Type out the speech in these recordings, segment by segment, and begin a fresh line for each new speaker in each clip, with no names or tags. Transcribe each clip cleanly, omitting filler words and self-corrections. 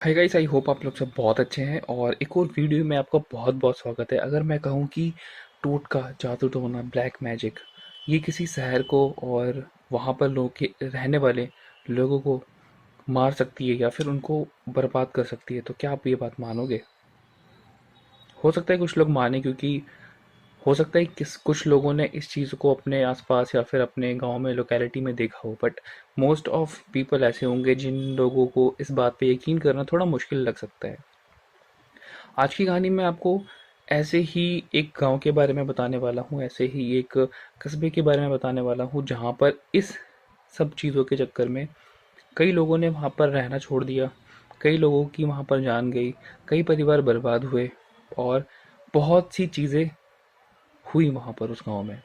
Hi guys, I hope आप लोग सब बहुत अच्छे हैं और एक और वीडियो में आपका बहुत बहुत स्वागत है। अगर मैं कहूँ कि टोटका, जादू टोना, ब्लैक मैजिक ये किसी शहर को और वहाँ पर लोग के रहने वाले लोगों को मार सकती है या फिर उनको बर्बाद कर सकती है, तो क्या आप ये बात मानोगे? हो सकता है कुछ लोग माने, क्योंकि हो सकता है किस कुछ लोगों ने इस चीज़ को अपने आसपास या फिर अपने गांव में, लोकेलिटी में देखा हो, बट मोस्ट ऑफ पीपल ऐसे होंगे जिन लोगों को इस बात पे यकीन करना थोड़ा मुश्किल लग सकता है। आज की कहानी में आपको ऐसे ही एक गांव के बारे में बताने वाला हूँ, ऐसे ही एक कस्बे के बारे में बताने वाला हूँ जहाँ पर इस सब चीज़ों के चक्कर में कई लोगों ने वहाँ पर रहना छोड़ दिया, कई लोगों की वहाँ पर जान गई, कई परिवार बर्बाद हुए और बहुत सी चीज़ें हुई वहाँ पर उस गांव में।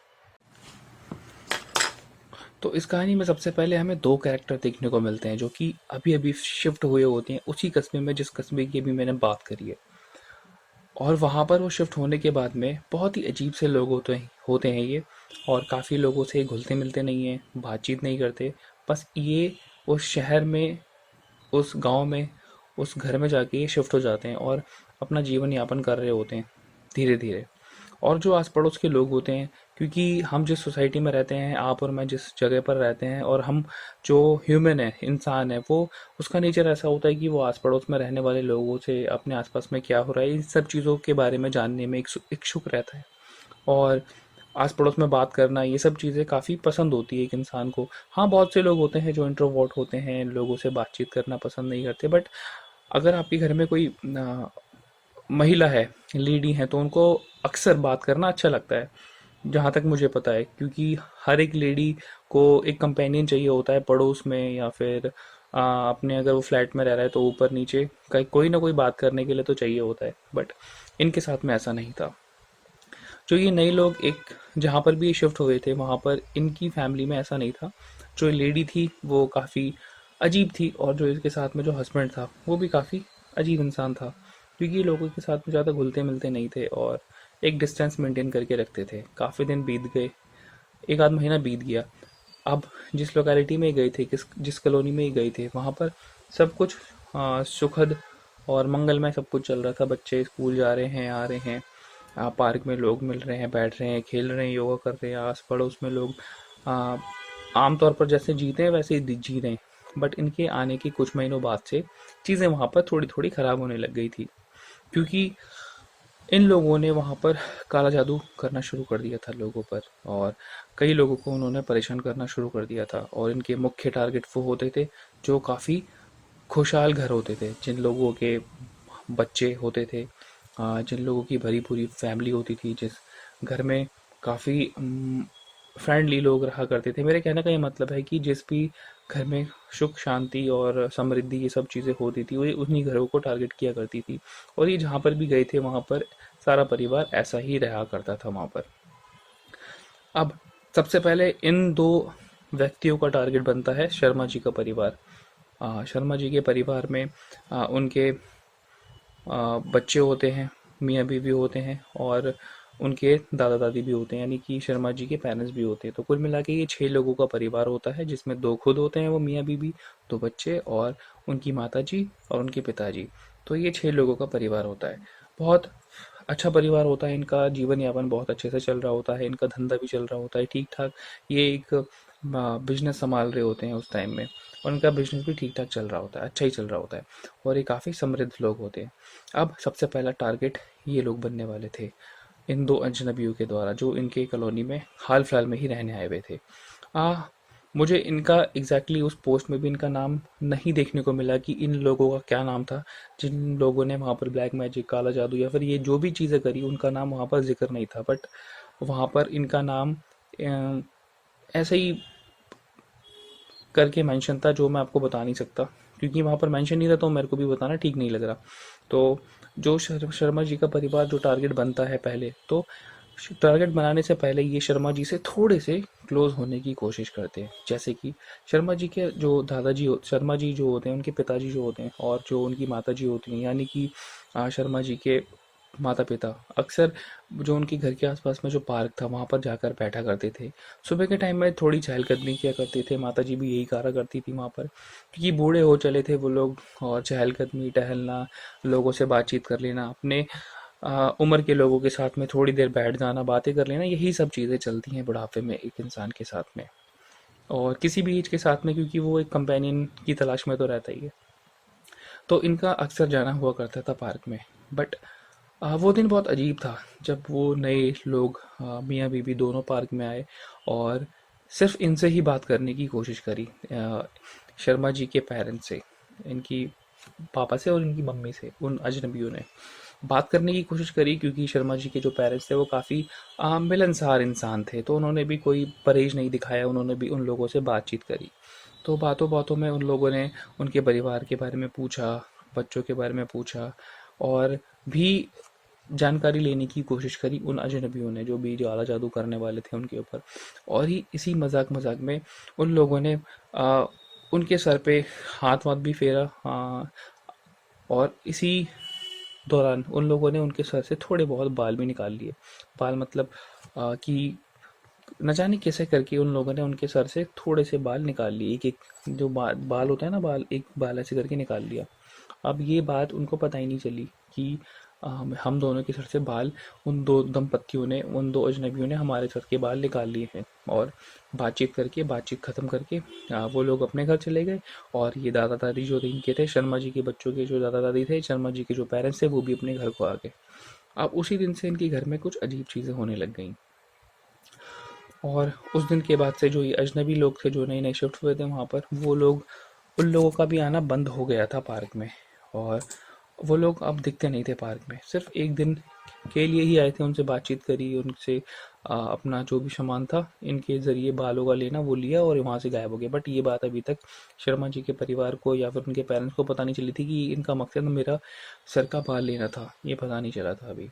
तो इस कहानी में सबसे पहले हमें दो कैरेक्टर देखने को मिलते हैं जो कि अभी अभी शिफ्ट हुए होते हैं उसी कस्बे में जिस कस्बे की अभी मैंने बात करी है। और वहाँ पर वो शिफ्ट होने के बाद में बहुत ही अजीब से लोग होते हैं ये, और काफ़ी लोगों से घुलते मिलते नहीं हैं, बातचीत नहीं करते। बस ये उस शहर में, उस गांव में, उस घर में जाके ये शिफ्ट हो जाते हैं और अपना जीवन यापन कर रहे होते हैं धीरे धीरे। और जो आस पड़ोस के लोग होते हैं, क्योंकि हम जिस सोसाइटी में रहते हैं, आप और मैं जिस जगह पर रहते हैं, और हम जो ह्यूमन है, इंसान है, वो उसका नेचर ऐसा होता है कि वो आस पड़ोस में रहने वाले लोगों से अपने आसपास में क्या हो रहा है इन सब चीज़ों के बारे में जानने में इच्छुक रहता है। और आस पड़ोस में बात करना, ये सब चीज़ें काफ़ी पसंद होती है एक इंसान को। हाँ, बहुत से लोग होते हैं जो इंट्रोवर्ट होते हैं, लोगों से बातचीत करना पसंद नहीं करते, बट अगर आपके घर में कोई महिला है, लेडी है, तो उनको अक्सर बात करना अच्छा लगता है, जहाँ तक मुझे पता है, क्योंकि हर एक लेडी को एक कंपेनियन चाहिए होता है पड़ोस में, या फिर अपने अगर वो फ्लैट में रह रहा है तो ऊपर नीचे कोई ना कोई बात करने के लिए तो चाहिए होता है। बट इनके साथ में ऐसा नहीं था। जो ये नए लोग एक जहाँ पर भी ये शिफ्ट हुए थे वहाँ पर इनकी फैमिली में ऐसा नहीं था। जो लेडी थी वो काफ़ी अजीब थी, और जो इसके साथ में जो हस्बैंड था वो भी काफ़ी अजीब इंसान था, क्योंकि ये लोगों के साथ में ज़्यादा घुलते मिलते नहीं थे और एक डिस्टेंस मेंटेन करके रखते थे। काफ़ी दिन बीत गए, एक आध महीना बीत गया। अब जिस लोकेलिटी में गए थे, जिस कॉलोनी में गए थे, वहाँ पर सब कुछ सुखद और मंगलमय सब कुछ चल रहा था। बच्चे स्कूल जा रहे हैं, आ रहे हैं, पार्क में लोग मिल रहे हैं, बैठ रहे हैं, खेल रहे हैं, योगा कर रहे हैं, आस पड़ोस में लोग आ, आमतौर पर जैसे जीते हैं वैसे ही जी रहे हैं। बट इनके आने के कुछ महीनों बाद से चीज़ें वहाँ पर थोड़ी थोड़ी ख़राब होने लग गई थी, क्योंकि इन लोगों ने वहाँ पर काला जादू करना शुरू कर दिया था लोगों पर, और कई लोगों को उन्होंने परेशान करना शुरू कर दिया था। और इनके मुख्य टारगेट वो होते थे जो काफ़ी खुशहाल घर होते थे, जिन लोगों के बच्चे होते थे, जिन लोगों की भरी पूरी फैमिली होती थी, जिस घर में काफ़ी फ्रेंडली लोग रहा करते थे। मेरे कहने का ये मतलब है कि जिस भी घर में सुख शांति और समृद्धि ये सब चीज़ें होती थी, वो उन्हीं घरों को टारगेट किया करती थी। और ये जहाँ पर भी गए थे वहाँ पर सारा परिवार ऐसा ही रहा करता था वहाँ पर। अब सबसे पहले इन दो व्यक्तियों का टारगेट बनता है शर्मा जी का परिवार। शर्मा जी के परिवार में उनके बच्चे होते हैं, मियाँ बीवी होते हैं, और उनके दादा दादी भी होते हैं, यानी कि शर्मा जी के पेरेंट्स भी होते हैं। तो कुल मिला के ये 6 लोगों का परिवार होता है, जिसमें दो खुद होते हैं वो मियाँ बीवी, दो बच्चे और उनकी माता जी और उनके पिताजी। तो ये 6 लोगों का परिवार होता है। बहुत अच्छा परिवार होता है इनका, जीवन यापन बहुत अच्छे से चल रहा होता है, इनका धंधा भी चल रहा होता है ठीक ठाक। ये एक बिजनेस संभाल रहे होते हैं उस टाइम में, और उनका बिजनेस भी ठीक ठाक चल रहा होता है, अच्छा ही चल रहा होता है, और ये काफ़ी समृद्ध लोग होते हैं। अब सबसे पहला टारगेट ये लोग बनने वाले थे इन दो अजनबियों के द्वारा, जो इनके कॉलोनी में हाल फिलहाल में ही रहने आए हुए थे। आ मुझे इनका उस पोस्ट में भी इनका नाम नहीं देखने को मिला कि इन लोगों का क्या नाम था। जिन लोगों ने वहाँ पर ब्लैक मैजिक, काला जादू या फिर ये जो भी चीज़ें करी, उनका नाम वहाँ पर जिक्र नहीं था। बट वहाँ पर इनका नाम ऐसे ही करके मेंशन था, जो मैं आपको बता नहीं सकता, क्योंकि वहाँ पर मेंशन नहीं था तो मेरे को भी बताना ठीक नहीं लग रहा। तो जो शर्मा जी का परिवार जो टारगेट बनता है पहले, तो टारगेट बनाने से पहले ये शर्मा जी से थोड़े से क्लोज होने की कोशिश करते हैं। जैसे कि शर्मा जी के जो शर्मा जी जो होते हैं, उनके पिताजी जो होते हैं, और जो उनकी माता जी होती हैं, यानी कि शर्मा जी के माता पिता अक्सर जो उनके घर के आसपास में जो पार्क था वहाँ पर जाकर बैठा करते थे। सुबह के टाइम में थोड़ी चहलकदमी किया करते थे, माता जी भी यही करा करती थी वहाँ पर, क्योंकि बूढ़े हो चले थे वो लोग, और चहलकदमी, टहलना, लोगों से बातचीत कर लेना, अपने उम्र के लोगों के साथ में थोड़ी देर बैठ जाना, बातें कर लेना, यही सब चीज़ें चलती हैं बुढ़ापे में एक इंसान के साथ में, और किसी भी एज के साथ में, क्योंकि वो एक कंपेनियन की तलाश में तो रहता ही है। तो इनका अक्सर जाना हुआ करता था पार्क में। बट वो दिन बहुत अजीब था जब वो नए लोग मियाँ बीबी दोनों पार्क में आए और सिर्फ इनसे ही बात करने की कोशिश करी, शर्मा जी के पेरेंट्स से, इनकी पापा से और इनकी मम्मी से, उन अजनबियों ने बात करने की कोशिश करी, क्योंकि शर्मा जी के जो पेरेंट्स थे वो काफ़ी मिलनसार इंसान थे, तो उन्होंने भी कोई परहेज नहीं दिखाया, उन्होंने भी उन लोगों से बातचीत करी। तो बातों बातों में उन लोगों ने उनके परिवार के बारे में पूछा, बच्चों के बारे में पूछा, और भी जानकारी लेने की कोशिश करी उन अजनबियों ने, जो भी ज़्यादा जादू करने वाले थे उनके ऊपर। और ही इसी मजाक मजाक में उन लोगों ने उनके सर पे हाथ वाथ भी फेरा, और इसी दौरान उन लोगों ने उनके सर से थोड़े बहुत बाल भी निकाल लिए। बाल मतलब कि न जाने कैसे करके उन लोगों ने उनके सर से थोड़े से बाल निकाल लिए, एक एक जो बाल होता है ना, बाल एक बाल ऐसे करके निकाल लिया। अब ये बात उनको पता ही नहीं चली कि हम दोनों के सर से बाल, उन दो दंपत्तियों ने, उन दो अजनबियों ने हमारे सर के बाल निकाल लिए हैं। और बातचीत करके, बातचीत ख़त्म करके वो लोग अपने घर चले गए, और ये दादा दादी जो इनके थे, शर्मा जी के बच्चों के जो दादा दादी थे, शर्मा जी के जो पेरेंट्स थे, वो भी अपने घर को आ गए। अब उसी दिन से इनके घर में कुछ अजीब चीज़ें होने लग गई, और उस दिन के बाद से जो ये अजनबी लोग थे जो नए नए शिफ्ट हुए थे वहाँ पर, वो लोग, उन लोगों का भी आना बंद हो गया था पार्क में। और वो लोग अब दिखते नहीं थे पार्क में, सिर्फ एक दिन के लिए ही आए थे, उनसे बातचीत करी, उनसे अपना जो भी सामान था इनके ज़रिए बालों का लेना वो लिया, और वहाँ से गायब हो गए। बट ये बात अभी तक शर्मा जी के परिवार को या फिर उनके पेरेंट्स को पता नहीं चली थी कि इनका मकसद मेरा सर का बाल लेना था, ये पता नहीं चला था अभी।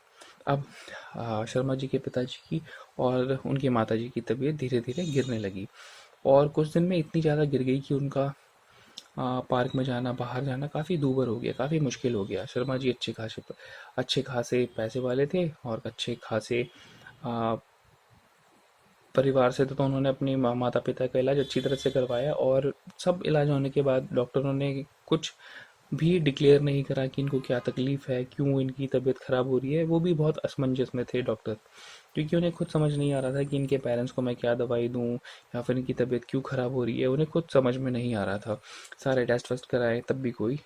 अब शर्मा जी के पिताजी की और उनकी माता जी की तबीयत धीरे धीरे गिरने लगी, और कुछ दिन में इतनी ज़्यादा गिर गई कि उनका पार्क में जाना, बाहर जाना काफ़ी दूभर हो गया, काफ़ी मुश्किल हो गया। शर्मा जी अच्छे खासे पैसे वाले थे, और अच्छे खासे आ, परिवार से थे, तो उन्होंने अपनी माता पिता का इलाज अच्छी तरह से करवाया, और सब इलाज होने के बाद डॉक्टरों ने कुछ भी डिक्लेयर नहीं करा कि इनको क्या तकलीफ़ है, क्यों इनकी तबीयत ख़राब हो रही है। वो भी बहुत असमंजस में थे डॉक्टर, क्योंकि उन्हें खुद समझ नहीं आ रहा था कि इनके पेरेंट्स को मैं क्या दवाई दूँ, या फिर इनकी तबीयत क्यों ख़राब हो रही है, उन्हें खुद समझ में नहीं आ रहा था। सारे टेस्ट वेस्ट कराए, तब भी कोई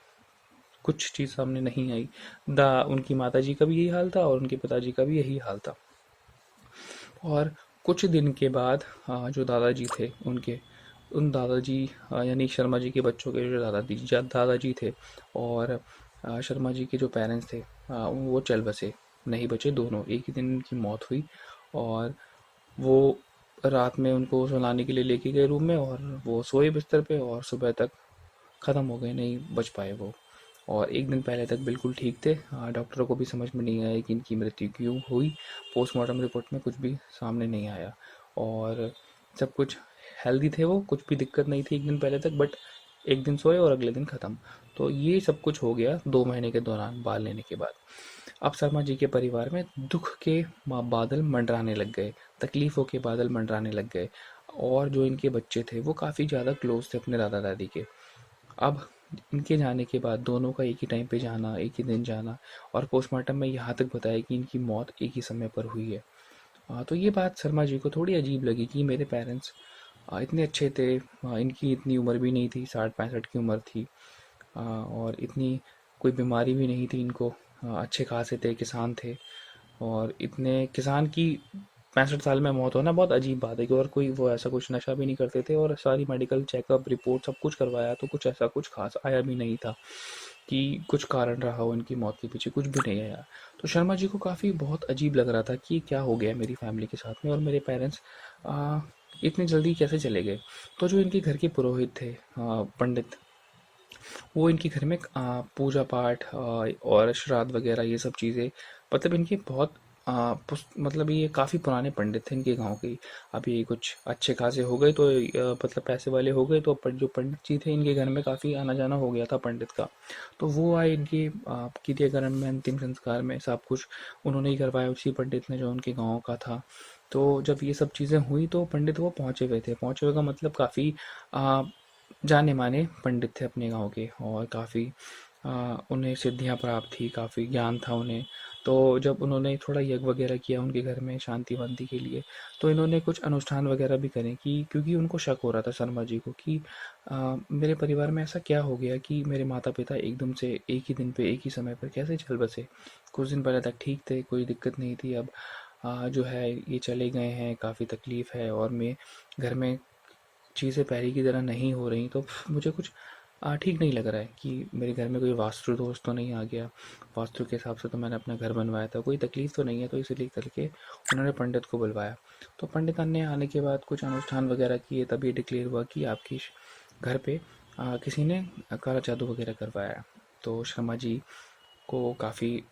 कुछ चीज़ सामने नहीं आई। दा उनकी माता जी का भी यही हाल था, और उनके पिताजी का भी यही हाल था। और कुछ दिन के बाद जो दादाजी थे उनके, उन दादाजी यानी शर्मा जी के बच्चों के जो दादाजी थे, और शर्मा जी के जो पेरेंट्स थे, वो चल बसे, नहीं बचे दोनों, एक ही दिन उनकी मौत हुई। और वो रात में उनको सुलाने के लिए लेके गए रूम में, और वो सोए बिस्तर पे, और सुबह तक ख़त्म हो गए, नहीं बच पाए वो। और एक दिन पहले तक बिल्कुल ठीक थे, डॉक्टरों को भी समझ में नहीं आया कि इनकी मृत्यु क्यों हुई। पोस्टमार्टम रिपोर्ट में कुछ भी सामने नहीं आया, और सब कुछ हेल्दी थे वो, कुछ भी दिक्कत नहीं थी एक दिन पहले तक। बट एक दिन सोए और अगले दिन ख़त्म। तो ये सब कुछ हो गया 2 महीने के दौरान बाल लेने के बाद। अब शर्मा जी के परिवार में दुख के बादल मंडराने लग गए, तकलीफ़ों के बादल मंडराने लग गए, और जो इनके बच्चे थे वो काफ़ी ज़्यादा क्लोज थे अपने दादा दादी के। अब इनके जाने के बाद दोनों का एक ही टाइम पे जाना, एक ही दिन जाना, और पोस्टमार्टम में यहाँ तक बताया कि इनकी मौत एक ही समय पर हुई है। तो ये बात शर्मा जी को थोड़ी अजीब लगी कि मेरे पेरेंट्स इतने अच्छे थे, इनकी इतनी उम्र भी नहीं थी, 60-65 की उम्र थी, और इतनी कोई बीमारी भी नहीं थी इनको, अच्छे खासे थे, किसान थे, और इतने किसान की 65 साल में मौत होना बहुत अजीब बात है। कि और कोई वो ऐसा कुछ नशा भी नहीं करते थे, और सारी मेडिकल चेकअप रिपोर्ट सब कुछ करवाया, तो कुछ ऐसा कुछ खास आया भी नहीं था कि कुछ कारण रहा हो इनकी मौत के पीछे, कुछ भी नहीं आया। तो शर्मा जी को काफ़ी बहुत अजीब लग रहा था कि क्या हो गया मेरी फैमिली के साथ में, और मेरे पेरेंट्स इतनी जल्दी कैसे चले गए। तो जो इनके घर के पुरोहित थे, पंडित, वो इनके घर में पूजा पाठ और श्राद्ध वगैरह ये सब चीज़ें, मतलब इनके बहुत मतलब ये काफ़ी पुराने पंडित थे इनके गांव के। अभी कुछ अच्छे खासे हो गए तो मतलब पैसे वाले हो गए तो जो पंडित जी थे इनके घर में काफ़ी आना जाना हो गया था पंडित का। तो वो आए इनके क्रियाकर्म में, अंतिम संस्कार में, सब कुछ उन्होंने ही करवाया, उसी पंडित ने जो उनके गाँव का था। तो जब ये सब चीज़ें हुई तो पंडित वो पहुँचे हुए थे। पहुँचे हुए का मतलब काफ़ी जाने माने पंडित थे अपने गांव के, और काफ़ी उन्हें सिद्धियां प्राप्त थी, काफ़ी ज्ञान था उन्हें। तो जब उन्होंने थोड़ा यज्ञ वगैरह किया उनके घर में शांति वांति के लिए, तो इन्होंने कुछ अनुष्ठान वगैरह भी करे कि क्योंकि उनको शक हो रहा था शर्मा जी को कि मेरे परिवार में ऐसा क्या हो गया कि मेरे माता पिता एकदम से एक ही दिन पे एक ही समय पर कैसे चल बसे। कुछ दिन पहले तक ठीक थे, कोई दिक्कत नहीं थी, अब जो है ये चले गए हैं, काफ़ी तकलीफ है, और मैं घर में चीज़ें पहले की तरह नहीं हो रही, तो मुझे कुछ ठीक नहीं लग रहा है कि मेरे घर में कोई वास्तु दोष तो नहीं आ गया। वास्तु के हिसाब से तो मैंने अपना घर बनवाया था, कोई तकलीफ तो नहीं है। तो इसलिए करके उन्होंने पंडित को बुलवाया। तो पंडित ने आने के बाद कुछ अनुष्ठान वगैरह किए, तब ये डिक्लेयर हुआ कि आपकी घर पे किसी ने काला जादू वगैरह करवाया है। तो शर्मा जी को काफ़ी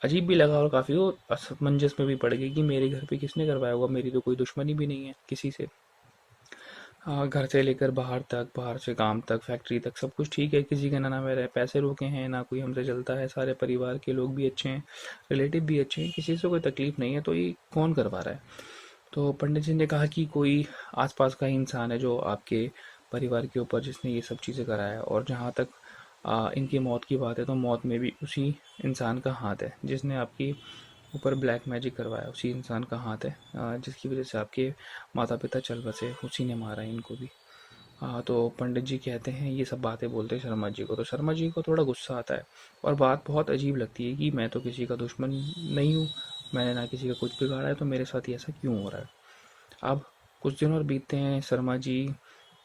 अजीब भी लगा, और काफ़ी वो असमंजस में भी पड़ गई कि मेरे घर पे किसने करवाया होगा, मेरी तो कोई दुश्मनी भी नहीं है किसी से। हाँ, घर से लेकर बाहर तक, बाहर से काम तक, फैक्ट्री तक सब कुछ ठीक है, किसी के ना मेरे पैसे रुके हैं, ना कोई हमसे चलता है, सारे परिवार के लोग भी अच्छे हैं, रिलेटिव भी अच्छे हैं, किसी से कोई तकलीफ नहीं है, तो ये कौन करवा रहा है। तो पंडित जी ने कहा कि कोई आसपास का ही इंसान है जो आपके परिवार के ऊपर जिसने ये सब चीज़ें कराया है, और जहाँ तक इनकी मौत की बात है तो मौत में भी उसी इंसान का हाथ है जिसने आपकी ऊपर ब्लैक मैजिक करवाया, उसी इंसान का हाथ है जिसकी वजह से आपके माता पिता चल बसे, उसी ने मारा है इनको भी। तो पंडित जी कहते हैं, ये सब बातें बोलते हैं शर्मा जी को, तो शर्मा जी को थोड़ा गुस्सा आता है, और बात बहुत अजीब लगती है कि मैं तो किसी का दुश्मन नहीं हूँ, मैंने ना किसी का कुछ बिगाड़ा है, तो मेरे साथ ही ऐसा क्यों हो रहा है। अब कुछ दिन और बीतते हैं, शर्मा जी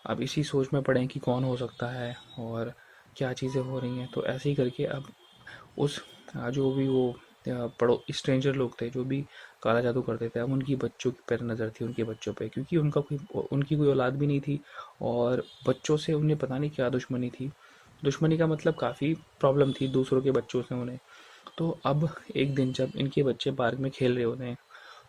अब इसी सोच में पड़े हैं कि कौन हो सकता है और क्या चीज़ें हो रही हैं। तो ऐसे ही करके अब उस जो भी वो पड़ो स्ट्रेंजर लोग थे जो भी काला जादू करते थे, अब उनकी बच्चों की पर नज़र थी, उनके बच्चों पे, क्योंकि उनकी कोई औलाद भी नहीं थी, और बच्चों से उन्हें पता नहीं क्या दुश्मनी थी। दुश्मनी का मतलब काफ़ी प्रॉब्लम थी दूसरों के बच्चों से उन्हें। तो अब एक दिन जब इनके बच्चे पार्क में खेल रहे होते हैं,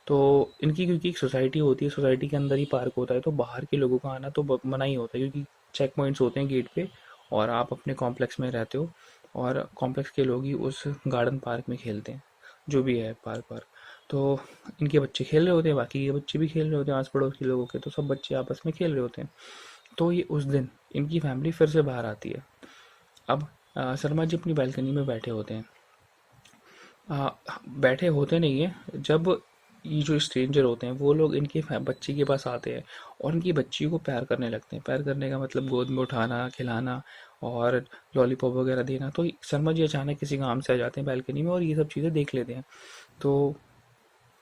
तो इनकी क्योंकि एक सोसाइटी होती है, सोसाइटी के अंदर ही पार्क होता है, तो बाहर के लोगों का आना तो मना ही होता है, क्योंकि चेक पॉइंट्स होते हैं गेट पे, और आप अपने कॉम्प्लेक्स में रहते हो, और कॉम्प्लेक्स के लोग ही उस गार्डन पार्क में खेलते हैं, जो भी है पार्क पार्क। तो इनके बच्चे खेल रहे होते हैं, बाकी के बच्चे भी खेल रहे होते हैं, आस पड़ोस के लोगों के, तो सब बच्चे आपस में खेल रहे होते हैं। तो ये उस दिन इनकी फैमिली फिर से बाहर आती है। अब शर्मा जी अपनी बैल्कनी में बैठे होते हैं। आ, बैठे होते नहीं है, जब ये जो स्ट्रेंजर होते हैं वो लोग इनके बच्ची के पास आते हैं, और इनकी बच्ची को प्यार करने लगते हैं। प्यार करने का मतलब गोद में उठाना, खिलाना, और लॉलीपॉप वगैरह देना। तो शर्मा जी अचानक किसी काम से आ जाते हैं बैल्कनी में, और ये सब चीज़ें देख लेते हैं। तो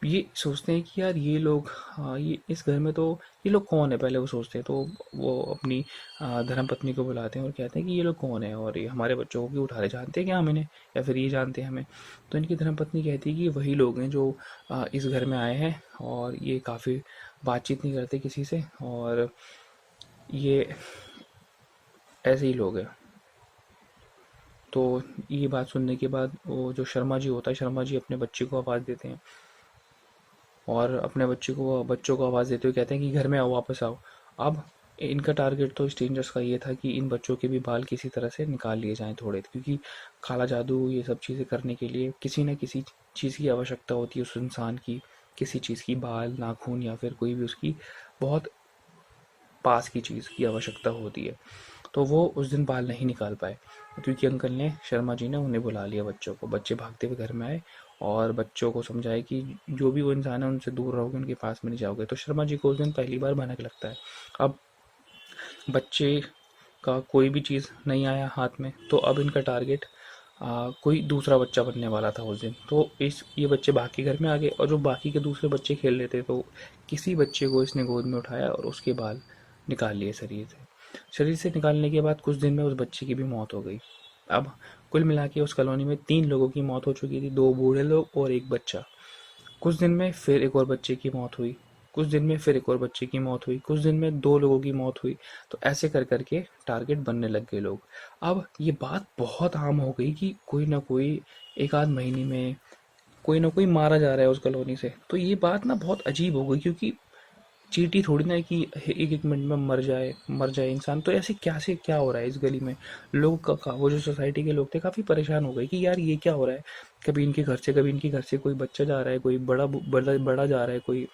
ये सोचते हैं कि यार ये लोग, हाँ, ये इस घर में तो ये लोग कौन है, पहले वो सोचते हैं। तो वो अपनी धर्मपत्नी को बुलाते हैं और कहते हैं कि ये लोग कौन है, और ये हमारे बच्चों को क्यों उठा रहे, जानते हैं क्या हम इन्हें, या फिर ये जानते हैं हमें। तो इनकी धर्मपत्नी कहती है कि वही लोग हैं जो इस घर में आए हैं, और ये काफ़ी बातचीत नहीं करते किसी से, और ये ऐसे ही लोग हैं। तो ये बात सुनने के बाद वो जो शर्मा जी होता है, शर्मा जी अपने बच्चे को आवाज़ देते हैं, और अपने बच्चों को आवाज़ देते हुए कहते हैं कि घर में आओ, वापस आओ। अब इनका टारगेट तो स्ट्रेंजर्स का ये था कि इन बच्चों के भी बाल किसी तरह से निकाल लिए जाएं थोड़े, क्योंकि काला जादू ये सब चीज़ें करने के लिए किसी न किसी चीज़ की आवश्यकता होती है उस इंसान की, किसी चीज़ की, बाल, नाखून, या फिर कोई भी उसकी बहुत पास की चीज़ की आवश्यकता होती है। तो वो उस दिन बाल नहीं निकाल पाए, क्योंकि अंकल ने, शर्मा जी ने उन्हें बुला लिया बच्चों को। बच्चे भागते हुए घर में आए, और बच्चों को समझाए कि जो भी वो इंसान है उनसे दूर रहोगे, उनके पास में नहीं जाओगे। तो शर्मा जी को उस दिन पहली बार भनक लगता है। अब बच्चे का कोई भी चीज़ नहीं आया हाथ में, तो अब इनका टारगेट कोई दूसरा बच्चा बनने वाला था उस दिन। तो ये बच्चे भाग के घर में आ गए, और जो बाकी के दूसरे बच्चे खेल रहे थे, तो किसी बच्चे को इसने गोद में उठाया और उसके बाल निकाल लिए शरीर से। शरीर से निकालने के बाद कुछ दिन में उस बच्चे की भी मौत हो गई। अब कुल मिला के उस कॉलोनी में 3 लोगों की मौत हो चुकी थी, 2 बूढ़े लोग और एक बच्चा। कुछ दिन में फिर एक और बच्चे की मौत हुई, कुछ दिन में फिर एक और बच्चे की मौत हुई, कुछ दिन में 2 लोगों की मौत हुई। तो ऐसे कर कर के टारगेट बनने लग गए लोग। अब ये बात बहुत आम हो गई कि कोई ना कोई एक आध महीने में कोई ना कोई मारा जा रहा है उस कॉलोनी से। तो ये बात ना बहुत अजीब हो गई, क्योंकि चींटी थोड़ी ना है कि एक एक मिनट में मर जाए इंसान। तो ऐसे क्या से क्या हो रहा है इस गली में। लोग वो जो सोसाइटी के लोग थे काफ़ी परेशान हो गए कि यार ये क्या हो रहा है। कभी इनके घर से कोई बच्चा जा रहा है, कोई बड़ा जा रहा है, कोई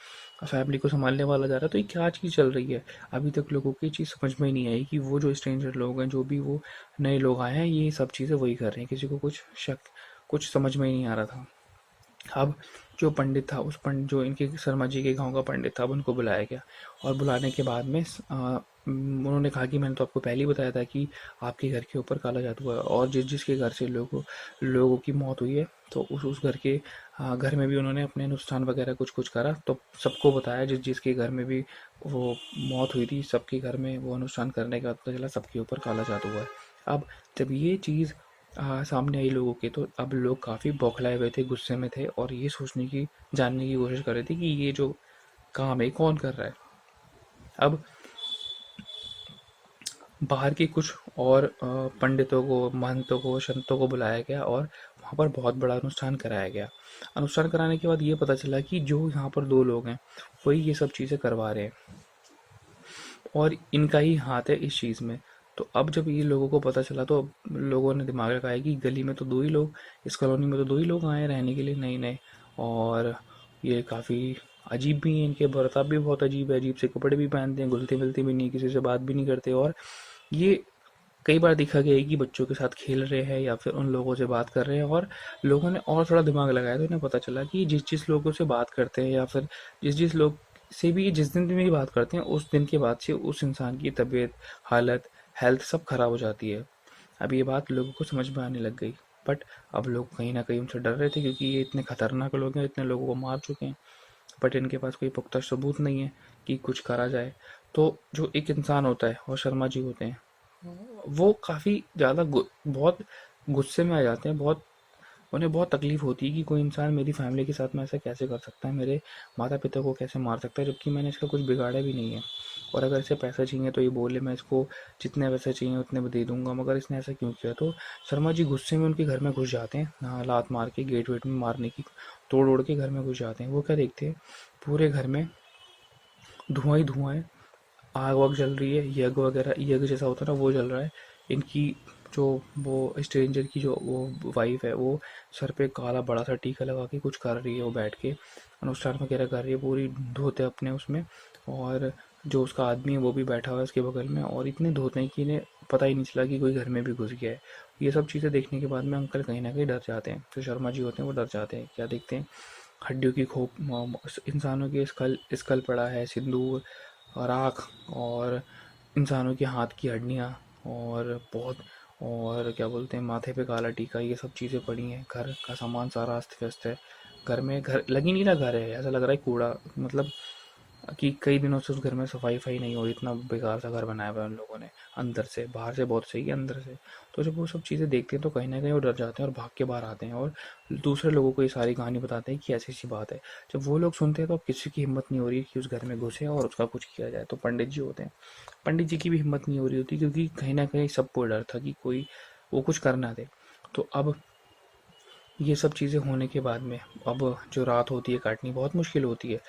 फैमिली को संभालने वाला जा रहा है। तो ये क्या चीज़ चल रही है। अभी तक लोगों को ये चीज़ समझ में ही नहीं आई कि वो जो स्ट्रेंजर लोग हैं, जो भी वो नए लोग आए हैं, ये सब चीज़ें वही कर रहे हैं। किसी को कुछ समझ में ही नहीं आ रहा था। अब जो पंडित था, जो इनके शर्मा जी के गांव का पंडित था, अब उनको बुलाया गया। और बुलाने के बाद में उन्होंने कहा कि मैंने तो आपको पहले ही बताया था कि आपके घर के ऊपर काला जादू है, और जिसके घर से लोगों की मौत हुई है, तो उस घर के घर में भी उन्होंने अपने अनुष्ठान वगैरह कुछ कुछ करा। तो सबको बताया, जिसके घर में भी वो मौत हुई थी, सबके घर में वो अनुष्ठान करने के बाद पता चला सबके ऊपर काला जादू हुआ है। अब जब ये चीज़ सामने आई लोगों के, तो अब लोग काफ़ी बौखलाए हुए थे, गुस्से में थे, और ये जानने की कोशिश कर रहे थे कि ये जो काम है कौन कर रहा है। अब बाहर के कुछ और पंडितों को, महंतों को, संतों को बुलाया गया, और वहाँ पर बहुत बड़ा अनुष्ठान कराया गया। अनुष्ठान कराने के बाद ये पता चला कि जो यहाँ पर दो लोग हैं, वही ये सब चीज़ें करवा रहे हैं, और इनका ही हाथ है इस चीज़ में। तो अब जब ये लोगों को पता चला, तो अब लोगों ने दिमाग लगाया कि गली में तो दो ही लोग, इस कॉलोनी में तो दो ही लोग आए हैं रहने के लिए नए नए, और ये काफ़ी अजीब भी हैं, इनके बर्ताव भी बहुत अजीब है, अजीब से कपड़े भी पहनते हैं, घुलते मिलते भी नहीं, किसी से बात भी नहीं करते। और ये कई बार देखा गया है कि बच्चों के साथ खेल रहे हैं या फिर उन लोगों से बात कर रहे हैं। और लोगों ने और थोड़ा दिमाग लगाया, तो इन्हें पता चला कि जिस जिस लोगों से बात करते हैं, या फिर जिस लोग से भी जिस दिन भी बात करते हैं, उस दिन के बाद से उस इंसान की तबीयत, हालत, हेल्थ सब खराब हो जाती है। अब ये बात लोगों को समझ में आने लग गई। बट अब लोग कहीं ना कहीं उनसे डर रहे थे, क्योंकि ये इतने खतरनाक लोग हैं, इतने लोगों को मार चुके हैं। बट इनके पास कोई पुख्ता सबूत नहीं है कि कुछ करा जाए। तो जो एक इंसान होता है, और शर्मा जी होते हैं, वो काफ़ी ज़्यादा बहुत गुस्से में आ जाते हैं। उन्हें बहुत तकलीफ होती है कि कोई इंसान मेरी फैमिली के साथ में ऐसा कैसे कर सकता है, मेरे माता पिता को कैसे मार सकता है, जबकि मैंने इसका कुछ बिगाड़ा भी नहीं है। और अगर इसे पैसा चाहिए तो ये बोले मैं इसको जितने पैसे चाहिए उतने में दे दूंगा, मगर इसने ऐसा क्यों किया। तो शर्मा जी गुस्से में उनके घर में घुस जाते हैं, लात मार के, गेट वेट में मारने की, तोड़ ओड़ के घर में घुस जाते हैं। वो क्या देखते हैं, पूरे घर में धुआं ही धुआं है, आग वाग जल रही है, यज्ञ जैसा होता है ना, वो जल रहा है। इनकी जो वो स्ट्रेंजर की जो वो वाइफ है, वो सर पे काला बड़ा सा टीका लगा के कुछ कर रही है, वो बैठ के अनुष्ठान वगैरह कर रही है, पूरी धोते अपने उसमें। और जो उसका आदमी है वो भी बैठा हुआ है उसके बगल में, और इतने धोते हैं कि इन्हें पता ही नहीं चला कि कोई घर में भी घुस गया है। ये सब चीज़ें देखने के बाद में अंकल कहीं ना कहीं डर जाते हैं, जो शर्मा जी होते हैं वो डर जाते हैं। क्या देखते हैं, हड्डियों की खोप, इंसानों के स्कल स्कल पड़ा है, सिंदूर, राख, और इंसानों के हाथ की हड्डियाँ, और बहुत, और क्या बोलते हैं, माथे पे काला टीका, ये सब चीज़ें पड़ी हैं। घर का सामान सारा अस्त व्यस्त है। घर लग ही नहीं रहा घर है, ऐसा लग रहा है कूड़ा, मतलब कि कई दिनों से उस घर में सफाई वफाई नहीं हो रही, इतना बेकार सा घर बनाया हुआ है उन लोगों ने। अंदर से, बाहर से बहुत सही है, अंदर से। तो जब वो सब चीज़ें देखते हैं तो कहीं ना कहीं वो डर जाते हैं और भाग के बाहर आते हैं, और दूसरे लोगों को ये सारी कहानी बताते हैं कि ऐसी ऐसी बात है। जब वो लोग सुनते हैं तो अब किसी की हिम्मत नहीं हो रही कि उस घर में घुसे और उसका कुछ किया जाए। तो पंडित जी होते हैं, पंडित जी की भी हिम्मत नहीं हो रही होती, क्योंकि कहीं ना कहीं सबको डर था कि कोई वो कुछ कर ना दे। तो अब ये सब चीज़ें होने के बाद में अब जो रात होती है काटनी बहुत मुश्किल होती है।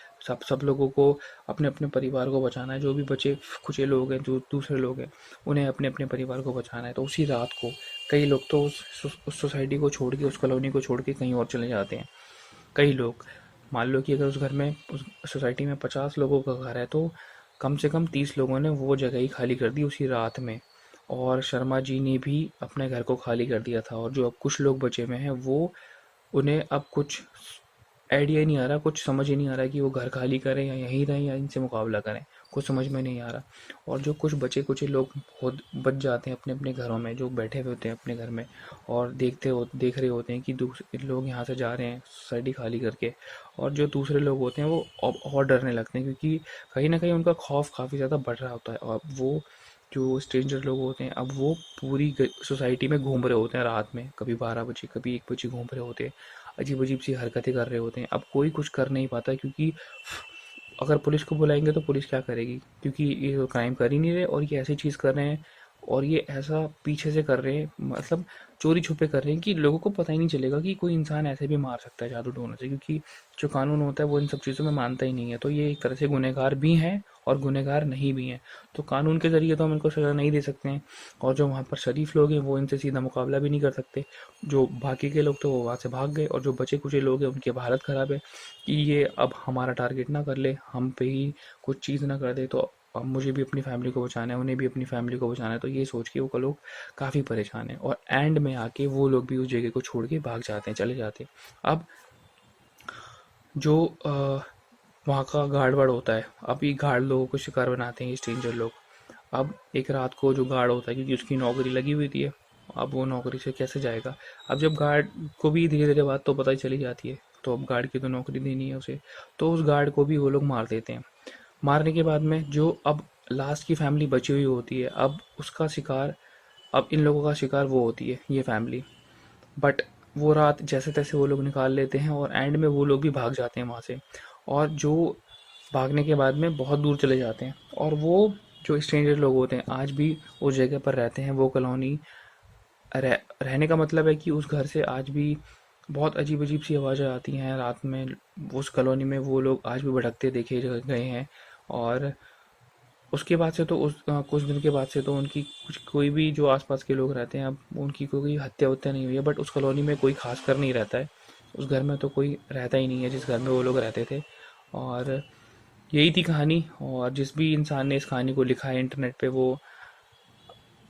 सब लोगों को अपने अपने परिवार को बचाना है, जो भी बचे खुचे लोग हैं, जो दूसरे लोग हैं, उन्हें अपने अपने परिवार को बचाना है। तो उसी रात को कई लोग तो उस सोसाइटी को छोड़ के, उस कॉलोनी को छोड़ के कहीं और चले जाते हैं। कई लोग, मान लो कि अगर उस घर में, उस सोसाइटी में 50 लोगों का घर है, तो कम से कम 30 लोगों ने वो जगह ही खाली कर दी उसी रात में। और शर्मा जी ने भी अपने घर को खाली कर दिया था। और जो अब कुछ लोग बचे हुए हैं, वो उन्हें अब कुछ आइडिया ही नहीं आ रहा, कुछ समझ ही नहीं आ रहा कि वो घर खाली करें या यहीं रहें या इनसे मुकाबला करें, कुछ समझ में नहीं आ रहा। और जो कुछ बचे कुछ लोग खुद बच जाते हैं अपने अपने घरों में, जो बैठे हुए होते हैं अपने घर में, और देख रहे होते हैं कि दूसरे लोग यहाँ से जा रहे हैं सोसाइटी खाली करके। और जो दूसरे लोग होते हैं वो अब और डरने लगते हैं, क्योंकि कहीं ना कहीं उनका खौफ काफ़ी ज़्यादा बढ़ रहा होता है। और वो जो स्ट्रेंजर लोग होते हैं, अब वो पूरी सोसाइटी में घूम रहे होते हैं रात में, कभी 12 बजे, कभी 1 बजे घूम रहे होते हैं, अजीब अजीब सी हरकतें कर रहे होते हैं। अब कोई कुछ कर नहीं पाता, क्योंकि अगर पुलिस को बुलाएंगे तो पुलिस क्या करेगी, क्योंकि ये तो क्राइम कर ही नहीं रहे और ये ऐसी चीज़ कर रहे हैं। और ये ऐसा पीछे से कर रहे हैं, मतलब चोरी छुपे कर रहे हैं कि लोगों को पता ही नहीं चलेगा कि कोई इंसान ऐसे भी मार सकता है जादू टोने से, क्योंकि जो कानून होता है वो इन सब चीज़ों में मानता ही नहीं है। तो ये एक तरह से गुनहगार भी हैं और गुनहगार नहीं भी हैं। तो कानून के ज़रिए तो हम इनको सज़ा नहीं दे सकते हैं, और जो वहाँ पर शरीफ लोग हैं वो इनसे सीधा मुकाबला भी नहीं कर सकते। जो बाकी के लोग थे वो वहाँ से भाग गए, और जो बचे कुचे लोग हैं उनकी अब हालत ख़राब है कि ये अब हमारा टारगेट ना कर ले, हम पे ही कुछ चीज़ ना कर दे। तो अब मुझे भी अपनी फैमिली को बचाना है, उन्हें भी अपनी फैमिली को बचाना है। तो ये सोच के वो लोग काफ़ी परेशान हैं, और एंड में आके वो लोग भी उस जगह को छोड़ के भाग जाते हैं, चले जाते हैं। अब जो वहाँ का गार्ड वार्ड होता है, अब ये गार्ड लोगों को शिकार बनाते हैं ये स्ट्रेंजर लोग। अब एक रात को जो गार्ड होता है, क्योंकि उसकी नौकरी लगी हुई थी, अब वो नौकरी से कैसे जाएगा। अब जब गार्ड को भी धीरे धीरे बात तो पता ही चली जाती है, तो अब गार्ड की तो नौकरी देनी है उसे, तो उस गार्ड को भी वो लोग मार देते हैं। मारने के बाद में जो अब लास्ट की फैमिली बची हुई होती है, अब उसका शिकार, अब इन लोगों का शिकार वो होती है ये फैमिली। बट वो रात जैसे तैसे वो लोग निकाल लेते हैं, और एंड में वो लोग भी भाग जाते हैं वहाँ से। और जो भागने के बाद में बहुत दूर चले जाते हैं, और वो जो स्ट्रेंजर लोग होते हैं आज भी उस जगह पर रहते हैं। वो कॉलोनी रहने का मतलब है कि उस घर से आज भी बहुत अजीब अजीब सी आवाज़ें आती हैं रात में। उस कॉलोनी में वो लोग आज भी भटकते देखे गए हैं। और उसके बाद से तो कुछ दिन के बाद से तो उनकी कुछ कोई भी जो आसपास के लोग रहते हैं, अब उनकी कोई हत्या वत्या नहीं हुई है, बट उस कॉलोनी में कोई खास कर नहीं रहता है। उस घर में तो कोई रहता ही नहीं है जिस घर में वो लोग रहते थे। और यही थी कहानी। और जिस भी इंसान ने इस कहानी को लिखा है इंटरनेट पे, वो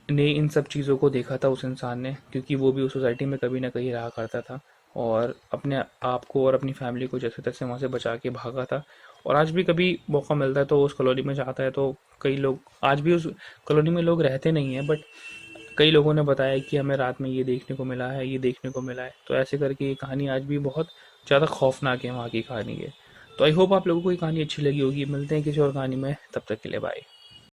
ने इन सब चीज़ों को देखा था उस इंसान ने, क्योंकि वो भी उस सोसाइटी में कभी ना कहीं रहा करता था, और अपने आप को और अपनी फैमिली को जैसे तैसे वहाँ से बचा के भागा था। और आज भी कभी मौका मिलता है तो उस कॉलोनी में जाता है, तो कई लोग आज भी उस कॉलोनी में लोग रहते नहीं हैं, बट कई लोगों ने बताया कि हमें रात में ये देखने को मिला है, ये देखने को मिला है। तो ऐसे करके ये कहानी आज भी बहुत ज़्यादा खौफनाक है वहाँ की कहानी है। तो आई होप आप लोगों को ये कहानी अच्छी लगी होगी। मिलते हैं किसी और कहानी में, तब तक के लिए बाय।